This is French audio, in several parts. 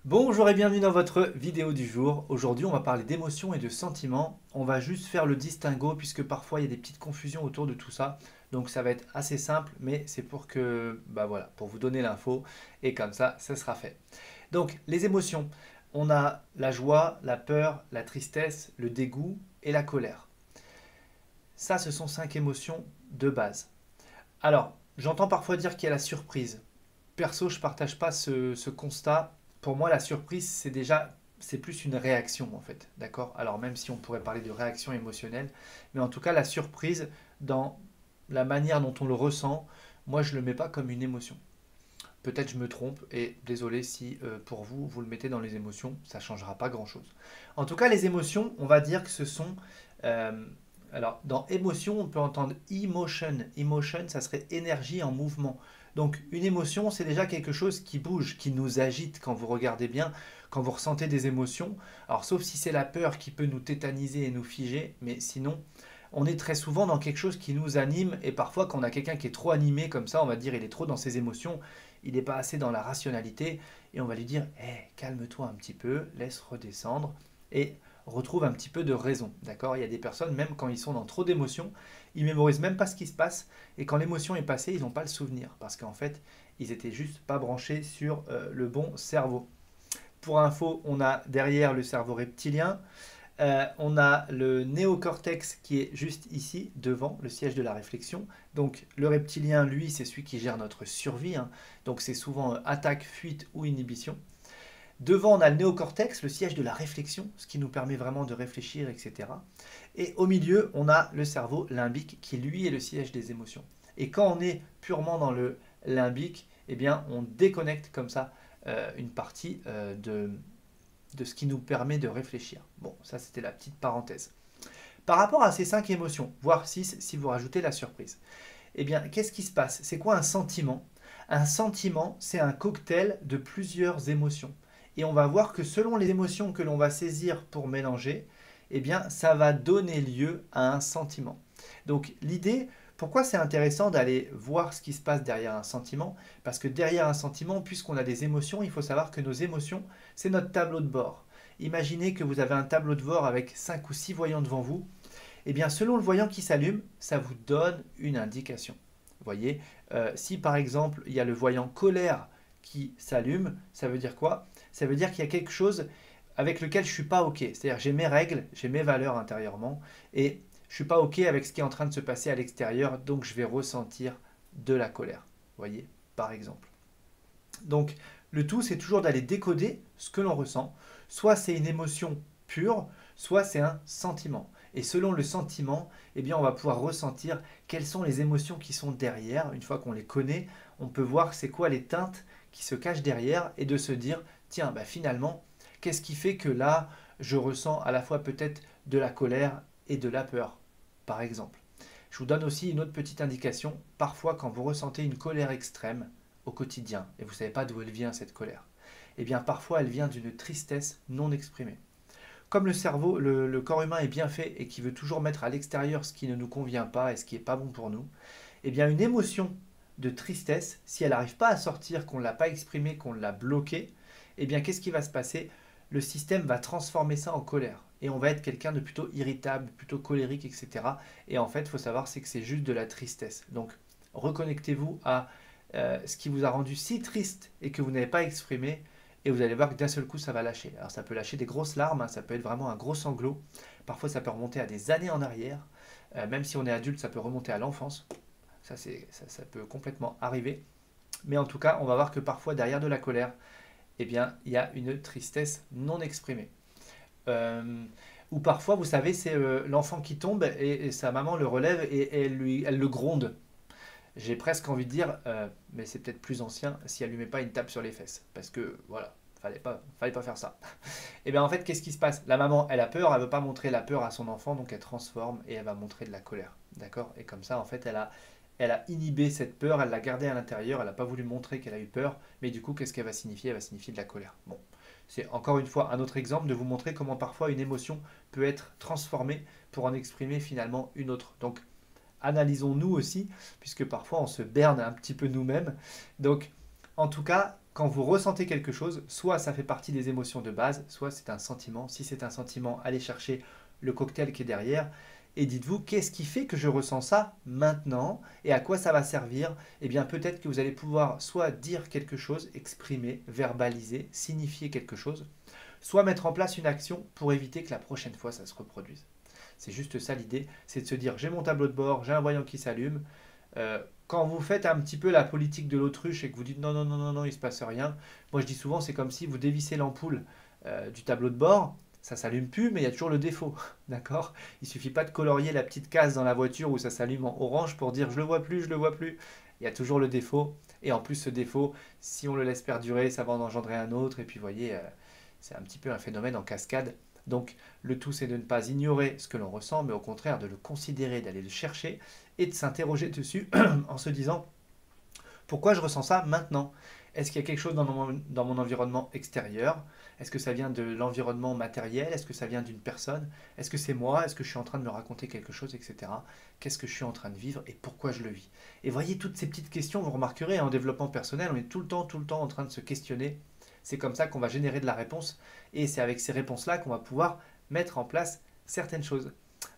Bonjour et bienvenue dans votre vidéo du jour. Aujourd'hui, on va parler d'émotions et de sentiments. On va juste faire le distinguo puisque parfois il y a des petites confusions autour de tout ça. Donc ça va être assez simple, mais c'est pour que, voilà, pour vous donner l'info et comme ça sera fait. Donc les émotions, on a la joie, la peur, la tristesse, le dégoût et la colère. Ça, ce sont 5 émotions de base. Alors, j'entends parfois dire qu'il y a la surprise. Perso, je ne partage pas ce constat. Pour moi, la surprise, c'est plus une réaction en fait, d'accord? Alors même si on pourrait parler de réaction émotionnelle, mais en tout cas, la surprise, dans la manière dont on le ressent, moi, je ne le mets pas comme une émotion. Peut-être je me trompe et désolé si pour vous, vous le mettez dans les émotions, ça ne changera pas grand-chose. En tout cas, les émotions, on va dire que ce sont... euh, alors, dans émotion, on peut entendre emotion. Emotion, ça serait énergie en mouvement. Donc, une émotion, c'est déjà quelque chose qui bouge, qui nous agite quand vous regardez bien, quand vous ressentez des émotions. Alors, sauf si c'est la peur qui peut nous tétaniser et nous figer, mais sinon, on est très souvent dans quelque chose qui nous anime. Et parfois, quand on a quelqu'un qui est trop animé comme ça, on va dire il est trop dans ses émotions, il n'est pas assez dans la rationalité. Et on va lui dire, hey, calme-toi un petit peu, laisse redescendre. Et retrouve un petit peu de raison. D'accord? Il y a des personnes, même quand ils sont dans trop d'émotions, ils mémorisent même pas ce qui se passe. Et quand l'émotion est passée, ils n'ont pas le souvenir. Parce qu'en fait, ils étaient juste pas branchés sur le bon cerveau. Pour info, on a derrière le cerveau reptilien. On a le néocortex qui est juste ici, devant le siège de la réflexion. Donc le reptilien, lui, c'est celui qui gère notre survie. Hein. Donc c'est souvent attaque, fuite ou inhibition. Devant, on a le néocortex, le siège de la réflexion, ce qui nous permet vraiment de réfléchir, etc. Et au milieu, on a le cerveau limbique, qui lui est le siège des émotions. Et quand on est purement dans le limbique, eh bien, on déconnecte comme ça une partie de ce qui nous permet de réfléchir. Bon, ça c'était la petite parenthèse. Par rapport à ces 5 émotions, voire 6 si vous rajoutez la surprise, eh bien, qu'est-ce qui se passe? C'est quoi un sentiment? Un sentiment, c'est un cocktail de plusieurs émotions. Et on va voir que selon les émotions que l'on va saisir pour mélanger, eh bien, ça va donner lieu à un sentiment. Donc l'idée, pourquoi c'est intéressant d'aller voir ce qui se passe derrière un sentiment? Parce que derrière un sentiment, puisqu'on a des émotions, il faut savoir que nos émotions, c'est notre tableau de bord. Imaginez que vous avez un tableau de bord avec 5 ou 6 voyants devant vous. Eh bien, selon le voyant qui s'allume, ça vous donne une indication. Vous voyez, si par exemple il y a le voyant colère qui s'allume, ça veut dire quoi? Ça veut dire qu'il y a quelque chose avec lequel je ne suis pas OK. C'est-à-dire j'ai mes règles, j'ai mes valeurs intérieurement et je ne suis pas OK avec ce qui est en train de se passer à l'extérieur, donc je vais ressentir de la colère. Vous voyez, par exemple. Donc le tout, c'est toujours d'aller décoder ce que l'on ressent. Soit c'est une émotion pure, soit c'est un sentiment. Et selon le sentiment, eh bien, on va pouvoir ressentir quelles sont les émotions qui sont derrière. Une fois qu'on les connaît, on peut voir c'est quoi les teintes qui se cachent derrière et de se dire, tiens, finalement, qu'est-ce qui fait que là, je ressens à la fois peut-être de la colère et de la peur, par exemple. Je vous donne aussi une autre petite indication. Parfois, quand vous ressentez une colère extrême au quotidien, et vous ne savez pas d'où elle vient cette colère, eh bien parfois elle vient d'une tristesse non exprimée. Comme le cerveau, le corps humain est bien fait et qui veut toujours mettre à l'extérieur ce qui ne nous convient pas et ce qui n'est pas bon pour nous, eh bien une émotion de tristesse, si elle n'arrive pas à sortir, qu'on ne l'a pas exprimée, qu'on l'a bloquée, eh bien qu'est-ce qui va se passer? Le système va transformer ça en colère. Et on va être quelqu'un de plutôt irritable, plutôt colérique, etc. Et en fait, il faut savoir c'est que c'est juste de la tristesse. Donc, reconnectez-vous à ce qui vous a rendu si triste et que vous n'avez pas exprimé, et vous allez voir que d'un seul coup, ça va lâcher. Alors, ça peut lâcher des grosses larmes, hein, ça peut être vraiment un gros sanglot. Parfois, ça peut remonter à des années en arrière. Même si on est adulte, ça peut remonter à l'enfance. Ça peut complètement arriver. Mais en tout cas, on va voir que parfois, derrière de la colère, eh bien, il y a une tristesse non exprimée. Ou parfois, vous savez, c'est l'enfant qui tombe et sa maman le relève et elle le gronde. J'ai presque envie de dire, mais c'est peut-être plus ancien, si elle lui met pas une tape sur les fesses. Parce que, voilà, fallait pas faire ça. Et bien en fait, qu'est-ce qui se passe? La maman, elle a peur, elle veut pas montrer la peur à son enfant, donc elle transforme et elle va montrer de la colère. D'accord? Et comme ça, en fait, elle a inhibé cette peur, elle l'a gardée à l'intérieur, elle n'a pas voulu montrer qu'elle a eu peur, mais du coup, qu'est-ce qu'elle va signifier? Elle va signifier de la colère. Bon, c'est encore une fois un autre exemple de vous montrer comment parfois une émotion peut être transformée pour en exprimer finalement une autre. Donc, analysons-nous aussi, puisque parfois on se berne un petit peu nous-mêmes. Donc, en tout cas, quand vous ressentez quelque chose, soit ça fait partie des émotions de base, soit c'est un sentiment. Si c'est un sentiment, allez chercher le cocktail qui est derrière et dites-vous qu'est-ce qui fait que je ressens ça maintenant et à quoi ça va servir. Eh bien peut-être que vous allez pouvoir soit dire quelque chose, exprimer, verbaliser, signifier quelque chose, soit mettre en place une action pour éviter que la prochaine fois ça se reproduise. C'est juste ça l'idée, c'est de se dire j'ai mon tableau de bord, j'ai un voyant qui s'allume. Quand vous faites un petit peu la politique de l'autruche et que vous dites non, non, non, non, non, il ne se passe rien, moi je dis souvent c'est comme si vous dévissez l'ampoule du tableau de bord, ça s'allume plus, mais il y a toujours le défaut, d'accord? Il suffit pas de colorier la petite case dans la voiture où ça s'allume en orange pour dire je le vois plus, je le vois plus. Il y a toujours le défaut, et en plus ce défaut, si on le laisse perdurer, ça va en engendrer un autre, et puis vous voyez, c'est un petit peu un phénomène en cascade. Donc le tout c'est de ne pas ignorer ce que l'on ressent, mais au contraire de le considérer, d'aller le chercher et de s'interroger dessus en se disant pourquoi je ressens ça maintenant? Est-ce qu'il y a quelque chose dans mon environnement extérieur? Est-ce que ça vient de l'environnement matériel? Est-ce que ça vient d'une personne? Est-ce que c'est moi? Est-ce que je suis en train de me raconter quelque chose, etc. Qu'est-ce que je suis en train de vivre et pourquoi je le vis? Et voyez toutes ces petites questions, vous remarquerez en développement personnel, on est tout le temps en train de se questionner. C'est comme ça qu'on va générer de la réponse et c'est avec ces réponses-là qu'on va pouvoir mettre en place certaines choses.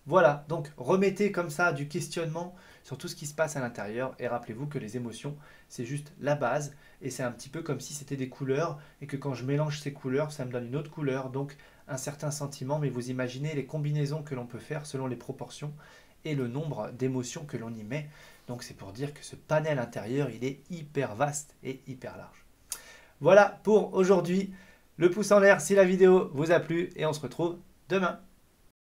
Voilà, donc remettez comme ça du questionnement sur tout ce qui se passe à l'intérieur et rappelez-vous que les émotions, c'est juste la base et c'est un petit peu comme si c'était des couleurs et que quand je mélange ces couleurs, ça me donne une autre couleur, donc un certain sentiment, mais vous imaginez les combinaisons que l'on peut faire selon les proportions et le nombre d'émotions que l'on y met. Donc c'est pour dire que ce panel intérieur, il est hyper vaste et hyper large. Voilà pour aujourd'hui. Le pouce en l'air si la vidéo vous a plu et on se retrouve demain.